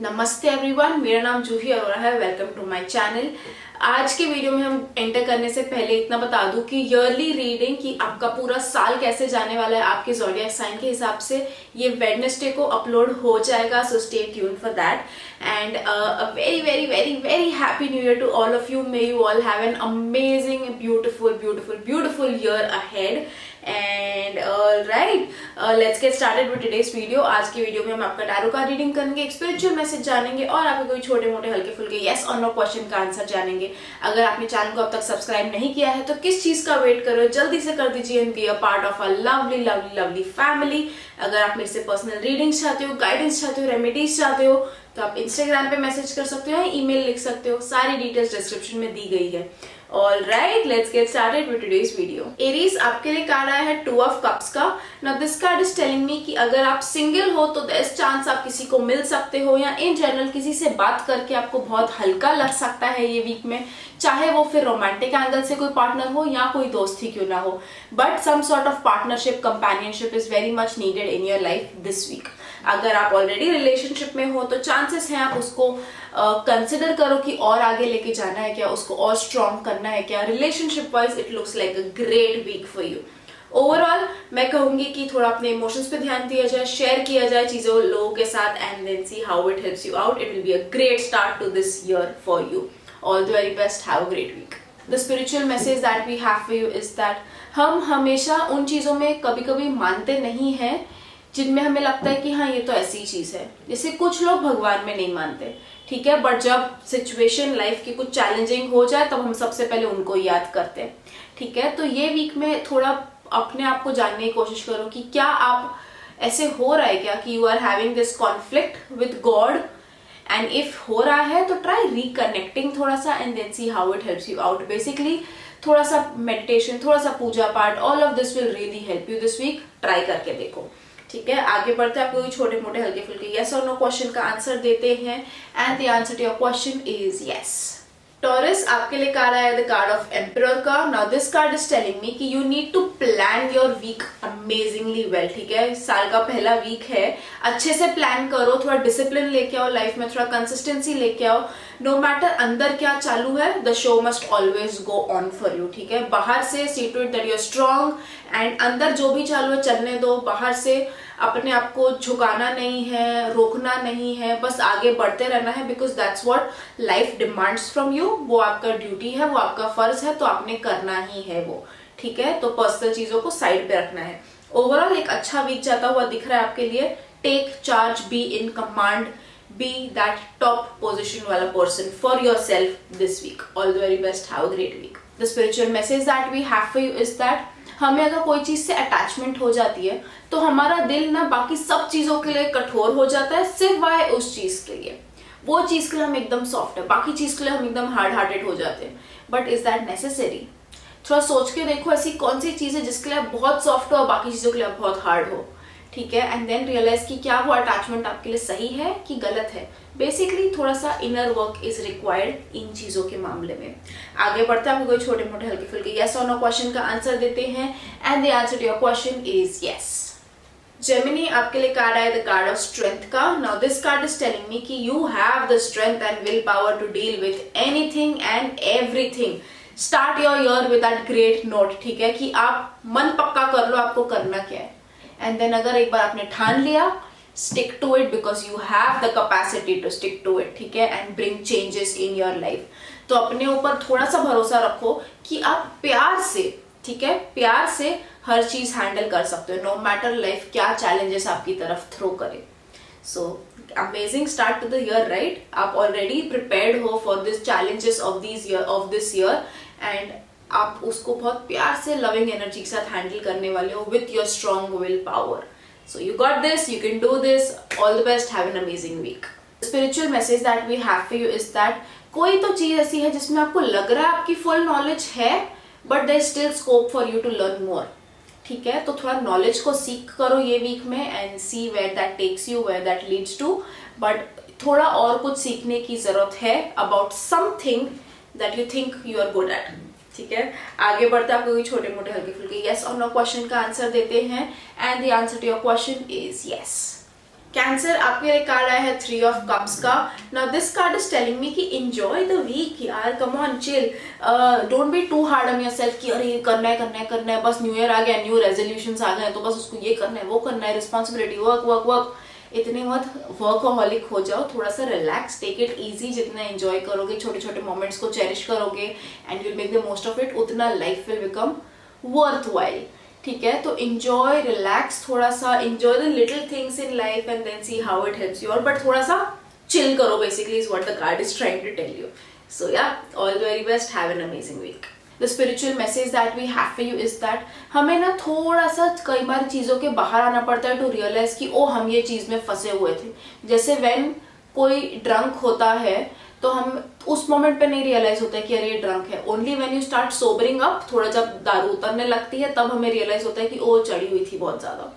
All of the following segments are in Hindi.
नमस्ते एवरीवन, मेरा नाम जूही अरोरा है। Welcome to my channel. आज के वीडियो में हम एंटर करने से पहले इतना बता दूं कि ईयरली रीडिंग कि आपका पूरा साल कैसे जाने वाला है आपके ज़ोडिएक साइन के हिसाब से ये वेडनेसडे को अपलोड हो जाएगा, so stay tune for that. And a very very very very happy new year to all of you. May you all have an amazing beautiful beautiful beautiful year ahead. And right, let's get started with today's video. आज की वीडियो में हम आपका टैरो कार्ड रीडिंग करेंगे, एक स्पिरिचुअल मैसेज जानेंगे और आपके कोई छोटे मोटे हल्के फुल्के यस और नो क्वेश्चन का आंसर जानेंगे। अगर आपने चैनल को अब तक सब्सक्राइब नहीं किया है तो किस चीज का वेट कर रहे हो, जल्दी से कर दीजिए and be a part of a lovely lovely lovely family. अगर आप मेरे से पर्सनल रीडिंग्स चाहते हो, गाइडेंस चाहते हो, रेमेडीज चाहते हो तो आप इंस्टाग्राम पे मैसेज कर सकते हो या ईमेल लिख सकते हो। सारी डिटेल्स डिस्क्रिप्शन में दी गई है। Alright, let's get started with today's video. Aries, आपके लिए कार्ड आया है 2 of Cups का। Now this card is telling me कि अगर आप सिंगल हो तो there's chance आप किसी को मिल सकते हो या इन जनरल किसी से बात करके आपको बहुत हल्का लग सकता है ये वीक में, चाहे वो फिर रोमांटिक एंगल से कोई पार्टनर हो या कोई दोस्त ही क्यों ना हो। But some sort of partnership, companionship is very much needed in your life this week. अगर आप ऑलरेडी रिलेशनशिप में हो तो चांसेस हैं आप उसको कंसिडर करो कि और आगे लेके जाना है क्या, उसको और स्ट्रॉन्ग करना है क्या। Relationship wise it looks like a great week for you. Overall मैं कहूंगी कि थोड़ा अपने इमोशंस पे ध्यान दिया जाए, शेयर किया जाए चीजों लोगों के साथ and then see how it helps you out. It will be a great start to this year for you. All the very best, have a great week. The spiritual message that we have for you is that हम हमेशा उन चीजों में कभी कभी मानते नहीं हैं जिनमें हमें लगता है कि हाँ ये तो ऐसी ही चीज है। जैसे कुछ लोग भगवान में नहीं मानते, ठीक है, बट जब सिचुएशन लाइफ की कुछ चैलेंजिंग हो जाए तब हम सबसे पहले उनको याद करते हैं, ठीक है। तो ये वीक में थोड़ा अपने आप को जानने की कोशिश करो कि क्या आप ऐसे हो रहा है क्या कि you are having this conflict with god, and if हो रहा है तो ट्राई रिकनेक्टिंग थोड़ा सा and then see how it helps you out. Basically थोड़ा सा मेडिटेशन, थोड़ा सा पूजा पाठ, all of this will really help you this week. Try करके देखो, ठीक है। आगे बढ़ते हैं, आपको छोटे मोटे हल्के फुल्के यस और नो क्वेश्चन का आंसर देते हैं and the answer to your question is yes. Taurus, आपके लिए कार्ड आया द कार्ड ऑफ एम्परर का। Now this card is telling me कि you need to plan your week amazingly well, ठीक है। साल का पहला वीक है, अच्छे से प्लान करो, थोड़ा डिसिप्लिन लेके आओ लाइफ में, थोड़ा कंसिस्टेंसी लेके आओ। नो मैटर अंदर क्या चालू है, the show must always go on for you, ठीक है। बाहर से see to it that you are strong and अंदर जो भी चालू है चलने दो। बाहर से अपने आप को झुकाना नहीं है, रोकना नहीं है, बस आगे बढ़ते रहना है, because that's what life demands from you. वो आपका ड्यूटी है, वो आपका फर्ज है, तो आपने करना ही है वो, ठीक है। तो पर्सनल चीजों को साइड पे रखना है। ओवरऑल एक अच्छा वीक जाता हुआ दिख रहा है आपके लिए। Take charge, be in command, be that top position wala person for yourself this week. All the very best, have a great week. The spiritual message that we have for you is that हमें अगर कोई चीज से अटैचमेंट हो जाती है तो हमारा दिल ना बाकी सब चीजों के लिए कठोर हो जाता है, सिवाय उस चीज के लिए। वो चीज के लिए हम एकदम सॉफ्ट है, बाकी चीज के लिए हम एकदम हार्ड हार्टेड हो जाते हैं। But is that necessary? थोड़ा सोच के देखो, ऐसी कौन सी चीज है जिसके लिए आप बहुत सॉफ्ट हो और बाकी चीजों के लिए आप बहुत हार्ड हो, ठीक है। एंड देन रियलाइज कि क्या वो अटैचमेंट आपके लिए सही है कि गलत है। बेसिकली थोड़ा सा inner work is required in चीजों के मामले में। आगे बढ़ते हैं, आपको कोई छोटे मोटे हल्के फुल्के यस और नो क्वेश्चन का आंसर देते हैं and the answer to your question is yes. Gemini, आपके लिए कार्ड आया द कार्ड ऑफ स्ट्रेंथ का। Now this card is telling me कि you have the strength and will power to deal with anything and everything. Start your year with that great note, ठीक है, कि आप मन पक्का कर लो आपको करना क्या है। एंड देन अगर एक बार आपने ठान लिया, stick to it because you have the capacity to stick to it, ठीक है, and bring changes in your life. तो अपने ऊपर थोड़ा सा भरोसा रखो कि आप प्यार से, ठीक है, प्यार से हर चीज हैंडल कर सकते हो, नो मैटर लाइफ क्या चैलेंजेस आपकी तरफ थ्रो करे। So amazing start to the year, right. आप ऑलरेडी प्रिपेयर्ड हो for this challenges of this year and आप उसको बहुत प्यार से लविंग एनर्जी के साथ हैंडल करने वाले हो with your strong will power. So you got this, you can do this. All the best, have an amazing week. Spiritual message that we have for you is that कोई तो चीज ऐसी है जिसमें आपको लग रहा है आपकी फुल नॉलेज है, but there is still scope for you to learn more, ठीक है। तो थोड़ा नॉलेज को सीख करो ये वीक में and see where that takes you, where that leads to. But थोड़ा और कुछ सीखने की जरूरत है about something that you think you are good at, ठीक है। आगे बढ़ते आपको छोटे मोटे हल्के फुल्के यस और नो क्वेश्चन का आंसर देते हैं and the answer to your question is yes. Cancer, आपके लिए कार्ड आया है 3 ऑफ कप्स का। Now this card is telling me कि एंजॉय द वीक यार, come on chill, don't be too hard on yourself कि अरे ये करना है करना है करना है, बस न्यू ईयर आ गया, न्यू रेजोल्यूशंस आ गए तो बस उसको ये करना है वो करना है, रिस्पॉन्सिबिलिटी, वर्क वर्क वर्क। इतने मत वर्कहॉलिक हो जाओ, थोड़ा सा रिलैक्स, टेक इट इजी। जितना एंजॉय करोगे, छोटे छोटे मोमेंट्स को चेरिश करोगे and you'll make the most of it, उतना life will become worthwhile. ठीक है, तो enjoy, relax, थोड़ा सा enjoy the little things in life and then see how it helps you out, but थोड़ा सा chill करो basically is what the card is trying to tell you. So yeah, all the very best, have an amazing week. The spiritual message that we have for you is that हमें ना थोड़ा सा कई बार चीज़ों के बाहर आना पड़ता है to realize कि ओ हम ये चीज़ में फंसे हुए थे। जैसे when कोई ड्रंक होता है तो हम उस मोमेंट पे नहीं रियलाइज होता है कि अरे ये ड्रंक है। Only when you start sobering up, थोड़ा जब दारू उतरने लगती है तब हमें रियलाइज होता है कि ओ चढ़ी हुई थी बहुत ज्यादा।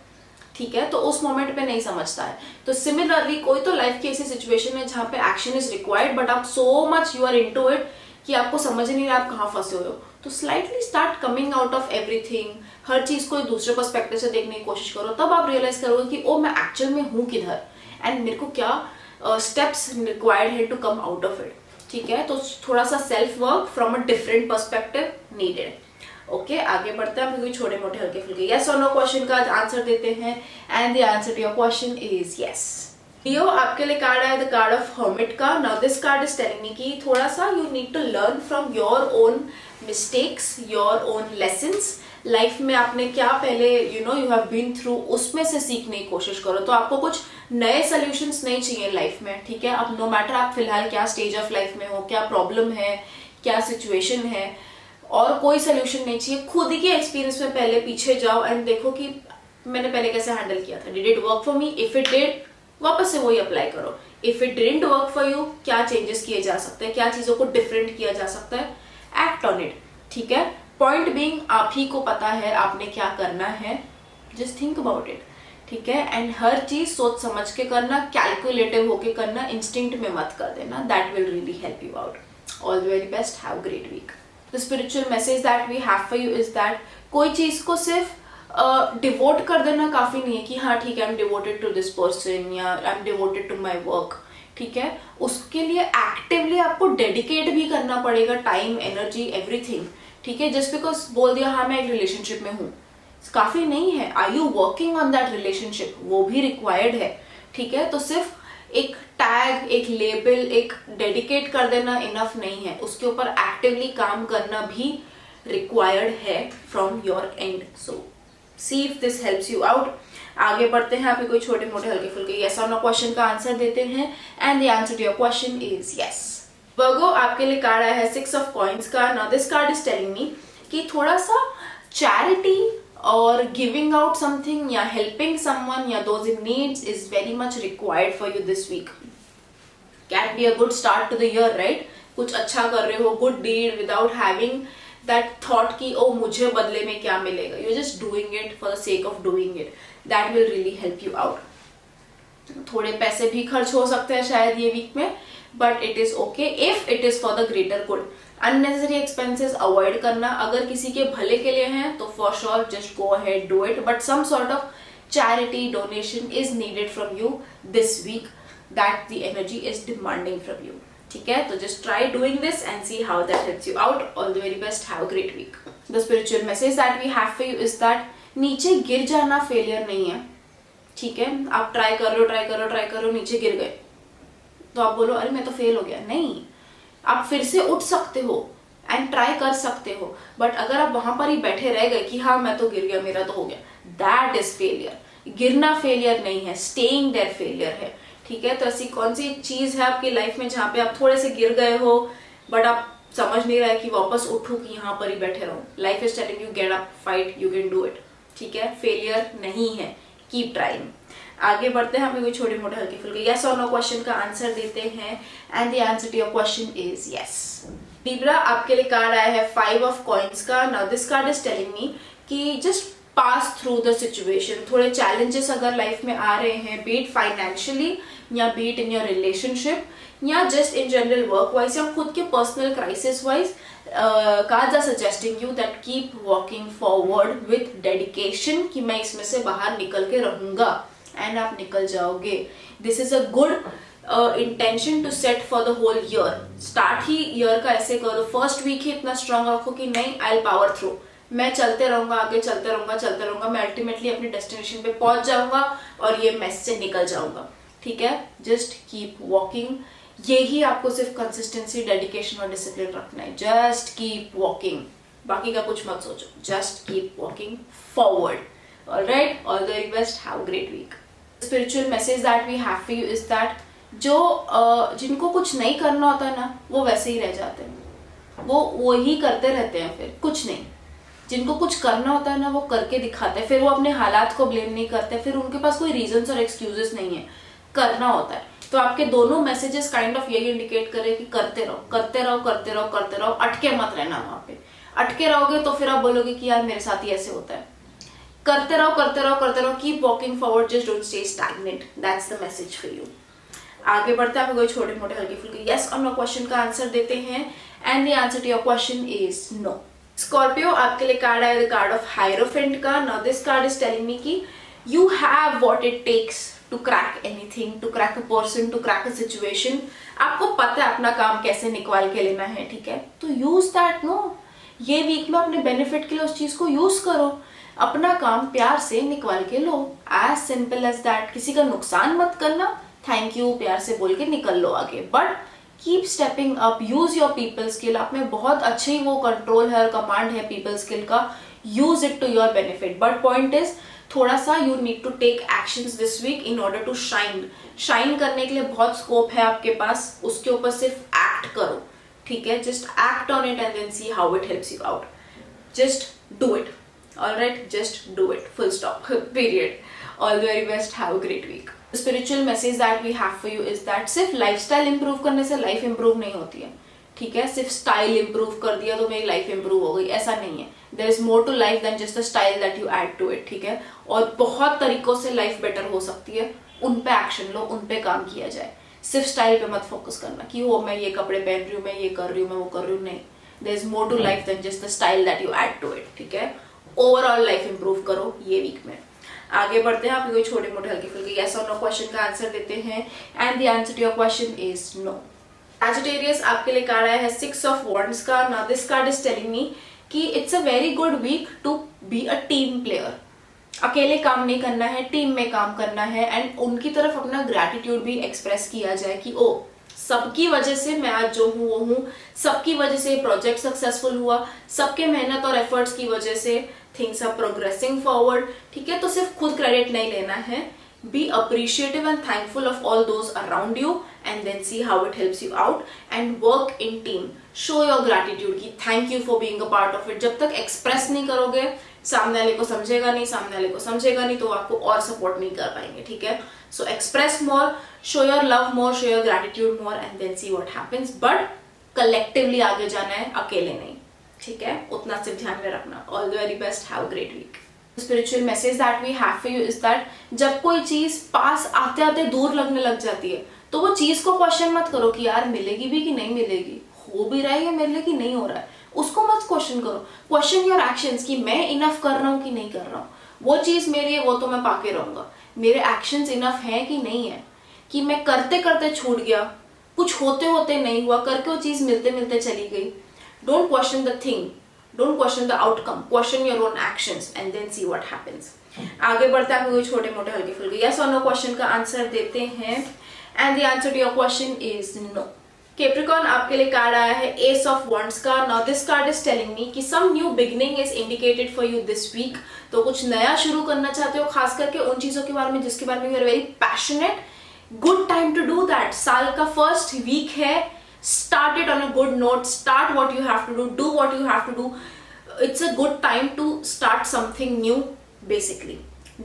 ठीक है, तो उस मोमेंट पे नहीं समझता है। तो सिमिलरली कोई तो लाइफ की ऐसी सिचुएशन है जहाँ पे एक्शन इज रिक्वायर्ड बट आप so much you are into it कि आपको समझ नहीं रहा आप कहाँ फंसे हुए हो, तो slightly start coming out of everything. हर चीज को दूसरे पर्सपेक्टिव से देखने की कोशिश करो, तब आप रियलाइज करोगे कि ओ मैं एक्चुअल में हूँ किधर एंड मेरे को क्या स्टेप्स रिक्वायर्ड है to come out of it. ठीक है, तो थोड़ा सा self work from a different perspective needed. Okay, आगे बढ़ते हैं। कोई छोटे मोटे हल्के फुल्के यस और नो क्वेश्चन का आंसर देते हैं and the answer to your question is yes. Leo, आपके लिए कार्ड आया द कार्ड ऑफ हर्मिट का। Now this card is telling me कि थोड़ा सा you need to learn from your own mistakes, your own lessons. Life में आपने क्या पहले यू हैव बीन थ्रू, उसमें से सीखने की कोशिश करो। तो आपको कुछ नए सोल्यूशंस नहीं चाहिए लाइफ में। ठीक है, अब नो मैटर आप फिलहाल क्या स्टेज ऑफ लाइफ में हो, क्या प्रॉब्लम है, क्या सिचुएशन है, और कोई सोल्यूशन नहीं चाहिए। खुद ही के एक्सपीरियंस में पहले पीछे जाओ एंड देखो कि मैंने पहले कैसे हैंडल किया था। Did it work for me? If it did, वापस से वही अप्लाई करो। If it didn't work for you, क्या चेंजेस किए जा सकते हैं, क्या चीजों को डिफरेंट किया जा सकता है, एक्ट ऑन इट। ठीक है, पॉइंट बीइंग आप ही को पता है आपने क्या करना है, जस्ट थिंक अबाउट इट। ठीक है, एंड हर चीज सोच समझ के करना, कैलकुलेटिव होके करना, इंस्टिंक्ट में मत कर देना। That will really help you out. All the very best, have great week. The spiritual message that we have for you is that कोई चीज को सिर्फ डिवोट कर देना काफी नहीं है कि हाँ ठीक है I am devoted to this person या I am devoted to my work. ठीक है, उसके लिए एक्टिवली आपको डेडिकेट भी करना पड़ेगा, टाइम, एनर्जी, एवरीथिंग। ठीक है, जस्ट बिकॉज बोल दिया हाँ मैं एक रिलेशनशिप में हूँ काफी नहीं है। Are you working on that relationship, वो भी रिक्वायर्ड है। ठीक है, तो सिर्फ एक टैग, एक लेबल, एक डेडिकेट कर देना इनफ नहीं है, उसके ऊपर एक्टिवली काम करना भी रिक्वायर्ड है from your and. So see if this helps you out. आगे बढ़ते हैं, आप कोई छोटे मोटे हल्के फुल्के यस और नो क्वेश्चन का आंसर देते हैं and the answer to your question is yes. Virgo, आपके लिए कार्ड आया है 6 ऑफ कॉइंस का। Now this card is telling me कि थोड़ा सा चैरिटी और गिविंग आउट समथिंग या हेल्पिंग समवन या those in needs is very much required for you this week. Can be a good start to the year, right? कुछ अच्छा कर रहे हो, good deed, without having that thought कि ओ मुझे बदले में क्या मिलेगा। You just doing it for the sake of doing it. That will really help you out. थोड़े पैसे भी खर्च हो सकते हैं शायद ये वीक में, but it is okay if it is for the greater good. Unnecessary expenses avoid करना, अगर किसी के भले के लिए हैं तो for sure just go ahead, do it, but some sort of charity donation is needed from you this week, that the energy is demanding from you. ठीक है, तो just try doing this and see how that helps you out. All the very best, have a great week. The spiritual message that we have for you is that नीचे गिर जाना फेलियर नहीं है। ठीक है, आप ट्राई कर रहे हो, नीचे गिर गए तो आप बोलो अरे मैं तो फेल हो गया, नहीं, आप फिर से उठ सकते हो एंड ट्राई कर सकते हो। बट अगर आप वहां पर ही बैठे रह गए कि हाँ मैं तो गिर गया, मेरा तो हो गया, दैट इज फेलियर। गिरना फेलियर नहीं है, स्टेइंग देयर फेलियर है। ठीक है, तो ऐसी कौन सी चीज है आपकी लाइफ में जहाँ पे आप थोड़े से गिर गए हो बट आप समझ नहीं रहे कि वापस उठो कि यहाँ पर ही बैठे रहो। Life is telling you get up, fight, you can do it. ठीक है, फेलियर नहीं है, कीप ट्राइंग। आगे बढ़ते हैं, हम कोई छोटे मोटे हल्के फुल्के यस और नो क्वेश्चन का आंसर देते हैं and the answer to your question is yes. Libra, आपके लिए कार्ड आया है 5 ऑफ कॉइंस का। Now this card is telling me कि just pass through the situation. थोड़े चैलेंजेस अगर लाइफ में आ रहे हैं, बीट फाइनेंशियली या बीट इन योर रिलेशनशिप या just in general work wise या खुद के personal crisis wise, cards are suggesting you that keep walking forward with dedication कि मैं इसमें से बाहर निकल के रहूंगा एंड आप निकल जाओगे। This is a good intention to set for the whole year. Start ही ईयर का ऐसे करो, फर्स्ट वीक ही इतना स्ट्रांग रखो कि नहीं, आई विल पावर थ्रू, मैं चलते रहूंगा, आगे चलते रहूंगा, मैं अल्टीमेटली अपनी डेस्टिनेशन पे पहुंच जाऊंगा और ये मेस से निकल जाऊंगा। ठीक है, जस्ट कीप वॉकिंग। यही आपको सिर्फ कंसिस्टेंसी, डेडिकेशन और डिसिप्लिन रखना है। जस्ट कीप वॉकिंग, बाकी का कुछ मत सोचो, just keep walking forward. Alright, all the very best, have a great week. Spiritual message that we have for you is that जो जिनको कुछ नहीं करना होता ना, वो वैसे ही रह जाते हैं, वो ही करते रहते हैं, फिर कुछ नहीं। जिनको कुछ करना होता है ना, वो करके दिखाते हैं, फिर वो अपने हालात को ब्लेम नहीं करते, फिर उनके पास कोई रीजंस और एक्सक्यूजेस नहीं है, करना होता है। तो आपके दोनों मैसेजेस काइंड ऑफ यही इंडिकेट करे कि करते रहो, करते रहो, करते रहो, करते रहो, अटके मत रहना वहां पे। अटके रहोगे तो फिर आप बोलोगे कि यार मेरे साथ ही ऐसे होता है। करते रहो, करते रहो, करते रहो, keep walking forward, just don't stay stagnant. That's the message for you. आगे बढ़ते हैं, कोई छोटे मोटे हल्के फुल्के यस और नो क्वेश्चन का आंसर देते हैं, and the answer to your question is no. Scorpio, आपके लिए कार्ड आया द कार्ड ऑफ हायरोफेंट का। Now this card is telling me कि you have what it takes to crack anything, to crack a person, to crack a situation. आपको पता है अपना काम कैसे निकाल के लेना है, ठीक है, तो यूज दैट। नो, ये वीक में अपने बेनिफिट के लिए उस चीज को यूज करो, अपना काम प्यार से निकाल के लो, एज सिंपल एज दैट। किसी का नुकसान मत करना, थैंक यू प्यार से बोल के निकल लो आगे, but keep stepping up, use your people skill. आप में बहुत अच्छी वो कंट्रोल है और कमांड है पीपल स्किल का, use it to your benefit. But point is थोड़ा सा you need to take actions this week in order to shine. Shine करने के लिए बहुत स्कोप है आपके पास, उसके ऊपर सिर्फ एक्ट करो, ठीक है, just act on it and then see how it helps you out. Just do it, alright, just do it, full stop, period. All the very best, have a great week. Spiritual message that we have for you is that सिर्फ लाइफस्टाइल इंप्रूव करने से लाइफ इंप्रूव नहीं होती है, ठीक है। सिर्फ स्टाइल इंप्रूव कर दिया तो मेरी लाइफ इंप्रूव हो गई, ऐसा नहीं है। There is more to life than just the style that you add to it, ठीक है। और बहुत तरीकों से लाइफ बेटर हो सकती है, उन पे एक्शन लो, उन पे काम किया जाए। सिर्फ स्टाइल पे मत फोकस करना कि वो मैं ये कपड़े पहन रही हूँ, मैं ये कर रही हूँ, मैं वो कर रही हूँ, नहीं। There is more to life than just the style that you add to it, ठीक है। ओवरऑल लाइफ इंप्रूव करो ये वीक में। आगे बढ़ते हैं, आप कोई छोटे मोटे हल्के फुल्के यस और नो क्वेश्चन का आंसर देते हैं, and the answer to your question is no. Sagittarius, आपके लिए कार्ड आया है 6 ऑफ वॉन्ड्स का। Now this card is telling me कि it's a very good week to be a team player. अकेले काम नहीं करना है, टीम में काम करना है, एंड उनकी तरफ अपना ग्रैटिट्यूड भी एक्सप्रेस किया जाए कि ओ सबकी वजह से मैं आज जो हूँ वो हूँ, सबकी वजह से प्रोजेक्ट सक्सेसफुल हुआ, सबके मेहनत और एफर्ट्स की वजह से थिंग्स आर प्रोग्रेसिंग फॉरवर्ड, ठीक है। तो सिर्फ खुद क्रेडिट नहीं लेना है, be appreciative and thankful of all those around you and then see how it helps you out and work in team. Show your gratitude की thank you for being a part of it. जब तक एक्सप्रेस नहीं करोगे, सामने वाले को समझेगा नहीं, सामने वाले को समझेगा नहीं, तो आपको और सपोर्ट नहीं कर पाएंगे, ठीक है। So express more, show your love more, show your gratitude more and then see what happens. But collectively आगे जाना है, अकेले नहीं, ठीक है, उतना सिर्फ ध्यान में रखना। All the very best, have a great week. Spiritual message that we have for you is that जब कोई चीज पास आते आते दूर लगने लग जाती है, तो वो चीज को क्वेश्चन मत करो कि यार मिलेगी भी कि नहीं मिलेगी, हो भी रहा है या मेरे लिए कि नहीं हो रहा है, उसको मत क्वेश्चन करो। क्वेश्चन योर एक्शंस कि मैं इनफ कर रहा हूँ कि नहीं कर रहा हूँ, वो चीज मेरी है, वो तो मैं पाके रहूंगा। मेरे एक्शंस इनफ हैं कि नहीं है, कि मैं करते करते छूट गया, कुछ होते होते नहीं हुआ, करके वो चीज मिलते मिलते चली गई। Don't question the thing, don't question the outcome, question your own actions and then see what happens. आगे बढ़ते हैं, आपको छोटे मोटे हल्के फुल्के यस और नो क्वेश्चन का आंसर देते हैं, and the answer to your question is no. Capricorn, आपके लिए कार्ड आया है एस ऑफ वॉन्ड्स का। Now this card is telling me कि some new beginning is indicated for you this week. तो कुछ नया शुरू करना चाहते हो, खास करके उन चीजों के बारे में जिसके बारे में you are very passionate. Good time to do that. साल का फर्स्ट वीक है, start it on a good note, start what you have to do what you have to do. It's a good time to start something new, basically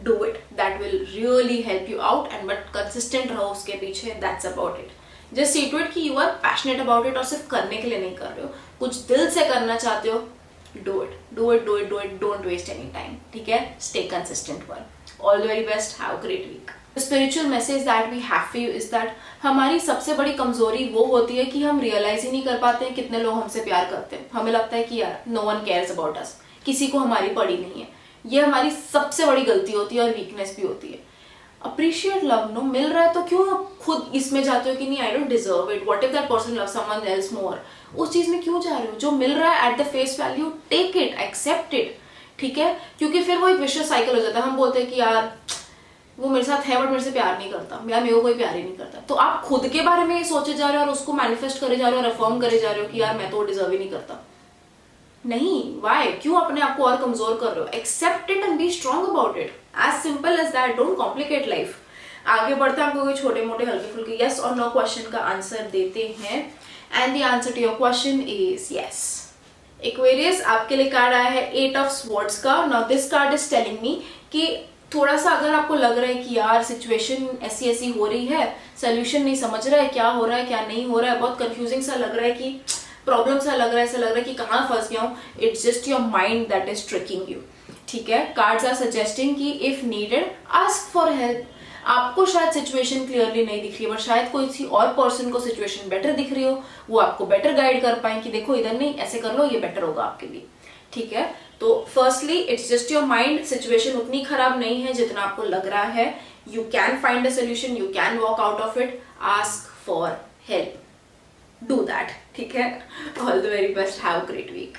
do it, that will really help you out, and but consistent रहो उसके पीछे, that's about it. Just see to it कि you are passionate about it और सिर्फ करने के लिए नहीं कर रहे हो, कुछ दिल से करना चाहते हो, do it, do it, do it, do it, don't waste any time, ठीक है, stay consistent one. All the very best, have a great week. Spiritual message that we have for you is that हमारी सबसे बड़ी कमजोरी वो होती है कि हम रियलाइज ही नहीं कर पाते हैं कितने लोग हमसे प्यार करते हैं। हमें लगता है कि यार no one cares about us, किसी को हमारी पड़ी नहीं है। ये हमारी सबसे बड़ी गलती होती है और वीकनेस भी होती है। Appreciate love. नो, मिल रहा है तो क्यों आप खुद इसमें जाते हो कि नहीं, I don't deserve it, what if that person love someone else more, उस चीज में क्यों जा रहे हो? जो मिल रहा है at the face value, take it, accept it, ठीक है? क्योंकि फिर वो एक विशियस साइकिल हो जाता है। हम बोलते हैं कि यार वो मेरे साथ है बट मेरे से प्यार नहीं करता, यार मेरे को कोई प्यार ही नहीं करता। तो आप खुद के बारे में ये सोचे जा रहे हो और उसको मैनिफेस्ट करे जा रहे हो और अफर्म करे जा रहे हो कि यार मैं तो डिजर्व ही नहीं करता। नहीं, वाई? क्यों अपने आप को और कमजोर कर रहे हो? Accept it and be strong about it, as simple as that. Don't complicate life. आगे बढ़ते हैं, आपको कोई छोटे मोटे हल्के फुल्के यस और नो क्वेश्चन का आंसर देते हैं, and the answer to your question is yes. Aquarius, आपके लिए कार्ड आया है 8 ऑफ स्वॉर्ड्स का। Now this card is telling me कि थोड़ा सा अगर आपको लग रहा है कि यार सिचुएशन ऐसी ऐसी हो रही है, सोल्यूशन नहीं समझ रहा है, क्या हो रहा है क्या नहीं हो रहा है, बहुत कंफ्यूजिंग सा लग रहा है, कि प्रॉब्लम सा लग रहा है, ऐसा लग रहा है कि कहाँ फंस गया हूँ, it's just your mind that is tricking you, ठीक है? कार्ड्स आर सजेस्टिंग कि if needed ask for help. आपको शायद सिचुएशन क्लियरली नहीं दिख रही है, बट शायद कोई किसी और पर्सन को सिचुएशन बेटर दिख रही हो, वो आपको बेटर गाइड कर पाए कि देखो इधर नहीं, ऐसे कर लो, ये बेटर होगा आपके लिए, ठीक है? तो firstly it's just your mind, situation उतनी खराब नहीं है जितना आपको लग रहा है। You can find a solution, you can walk out of it, ask for help, do that, ठीक है? All the very best, have a great week.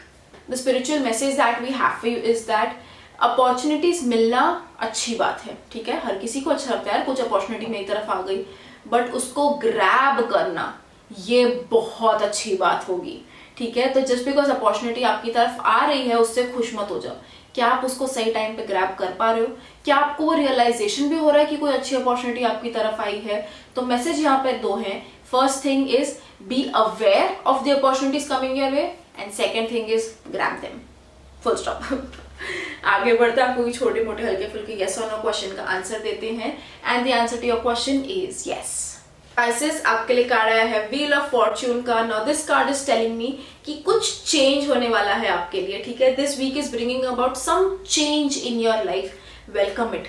The spiritual message that we have for you is that opportunities मिलना अच्छी बात है, ठीक है? हर किसी को अच्छा लगता है कुछ अपॉर्चुनिटी मेरी तरफ आ गई, बट उसको ग्रैब करना ये बहुत अच्छी बात होगी, ठीक है? तो जस्ट बिकॉज अपॉर्चुनिटी आपकी तरफ आ रही है उससे खुश मत हो जाओ। क्या आप उसको सही टाइम पे ग्रैब कर पा रहे हो? क्या आपको वो रियलाइजेशन भी हो रहा है कि कोई अच्छी अपॉर्चुनिटी आपकी तरफ आई है? तो मैसेज यहाँ पे 2 हैं। First thing is be aware of the opportunities coming your way, and second thing is grab them, full stop. आगे बढ़ते हैं, आपको छोटे मोटे हल्के फुल्के यस और नो क्वेश्चन का आंसर देते हैं, and the answer to your question is yes. Pisces, आपके लिए कार्ड आया है व्हील ऑफ फॉर्च्यून का। Now this card is telling me कि कुछ चेंज होने वाला है आपके लिए, ठीक है? This week is bringing about some change in your life, welcome it,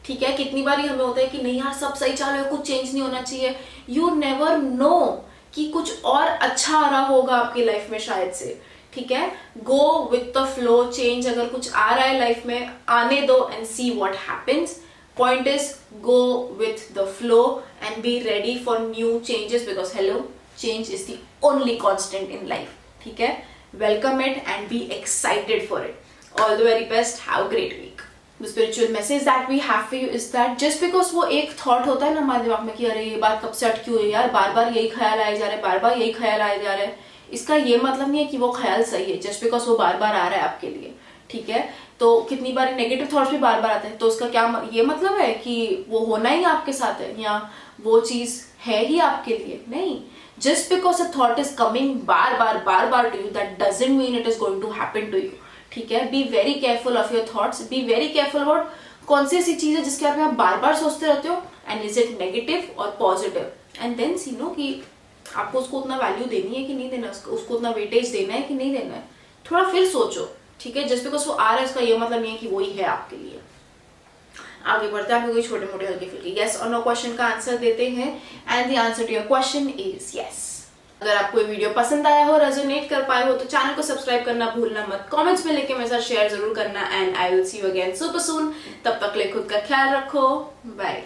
ठीक है? कितनी बार हमें होता है कि नहीं यार सब सही चालू है, कुछ चेंज नहीं होना चाहिए। यू नेवर नो कि कुछ और अच्छा आ रहा होगा आपकी लाइफ में शायद से, ठीक है? Go with the flow, change अगर कुछ आ रहा है लाइफ में, आने दो and C what happens. Point is go with the flow and be ready for new changes because hello, change is the only constant in life, ठीक है? Welcome it and be excited for it. All the very best. Have a great week. The spiritual message that we have for you is that just because वो एक thought होता है ना हमारे दिमाग में कि अरे ये बात कब से अटकी हुई है यार, बार बार यही ख्याल आए जा रहे हैं, बार बार यही ख्याल आए जा रहे हैं, इसका ये मतलब नहीं है कि वो ख्याल सही है just because वो बार बार आ रहा है आपके लिए, ठीक है? तो कितनी बार नेगेटिव थॉट्स भी बार बार आते हैं, तो उसका क्या ये मतलब है कि वो होना ही आपके साथ है या वो चीज है ही आपके लिए? नहीं, just because a thought is coming बार बार to you, that doesn't mean it is going to happen to you, ठीक है? Be very careful of your thoughts, be very careful about कौन सी ऐसी चीज है जिसके बारे में आप बार बार सोचते रहते हो, एंड इज इट नेगेटिव और positive, and then see know कि आपको उसको उतना वैल्यू देनी है कि नहीं देना, उसको उतना वेटेज देना है कि नहीं देना है, थोड़ा फिर सोचो, ठीक है? जस्ट बिकॉज वो आ रहा है इसका ये मतलब नहीं है कि वही है आपके लिए। आगे बढ़ते हैं, आपको कोई छोटे मोटे हल्के फुल्के यस और नो क्वेश्चन का आंसर देते हैं, and the answer to your question is yes. अगर आपको ये वीडियो पसंद आया हो, रेजोनेट कर पाए हो, तो चैनल को सब्सक्राइब करना भूलना मत, कमेंट्स में लेके मेरे साथ शेयर जरूर करना, and I will see you again super soon. तब तक ले खुद का ख्याल रखो, बाय।